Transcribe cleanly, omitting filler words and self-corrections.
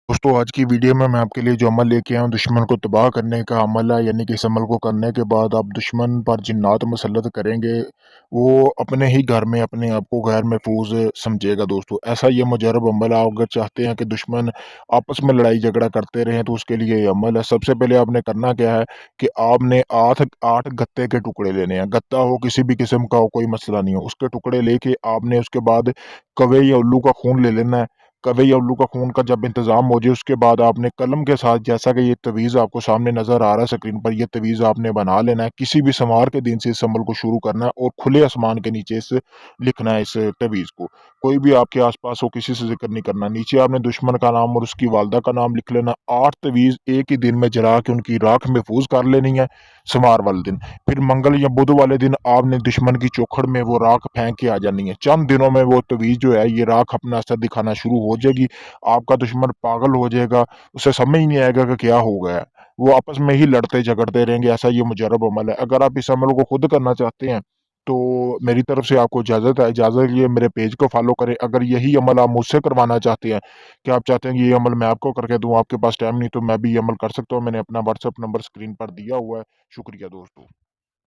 दोस्तों आज की वीडियो में मैं आपके लिए जो अमल लेके आया हूँ दुश्मन को तबाह करने का अमल है। यानी कि इस अमल को करने के बाद आप दुश्मन पर जिन्नात मुसल्लत करेंगे, वो अपने ही घर में अपने आप को गैर महफूज समझेगा। दोस्तों ऐसा ये मुजरब अमल है। आप अगर चाहते हैं कि दुश्मन आपस में लड़ाई झगड़ा करते रहें तो उसके लिए ये अमल है। सबसे पहले आपने करना क्या है कि आपने आठ आठ गत्ते के टुकड़े लेने हैं। गत्ता हो किसी भी किस्म का हो, कोई मसला नहीं हो, उसके टुकड़े लेके आपने उसके बाद कवे या उल्लू का खून ले लेना है। कवे या उल्लू का खून का जब इंतज़ाम हो जाए उसके बाद आपने कलम के साथ, जैसा कि ये तवीज़ आपको सामने नज़र आ रहा है स्क्रीन पर, ये तवीज़ आपने बना लेना है। किसी भी समार के दिन से इस अमल को शुरू करना है और खुले आसमान के नीचे इस लिखना है इस तवीज़ को। कोई भी आपके आस-पास हो, किसी से ज़िक्र नहीं करना। नीचे आपने दुश्मन का नाम और उसकी वालिदा का नाम लिख लेना। 8 तवीज़ एक ही दिन में जला के उनकी राख महफूज़ कर लेनी है समार वाले दिन। फिर मंगल या बुध वाले दिन आपने दुश्मन की चौखड़ में वो राख फेंक के आ जानी है। चंद दिनों में वो तवीज़ जो है ये राख अपना असर दिखाना शुरू हो जाएगी। आपका दुश्मन पागल हो जाएगा, उसे समझ ही नहीं आएगा कि क्या हो गया है। वो आपस में ही लड़ते झगड़ते रहेंगे। ऐसा ये मुजरब अमल है। अगर आप इस अमल को खुद करना चाहते हैं तो मेरी तरफ से आपको इजाज़त है। इजाज़त के लिए मेरे पेज को फ़ॉलो करें। अगर यही अमल आप मुझसे करवाना चाहते हैं कि आप चाहते हैं कि ये अमल मैं आपको करके दूँ, आपके पास टाइम नहीं तो मैं भी ये अमल कर सकता हूँ। मैंने अपना व्हाट्सएप नंबर स्क्रीन पर दिया हुआ है। शुक्रिया दोस्तों।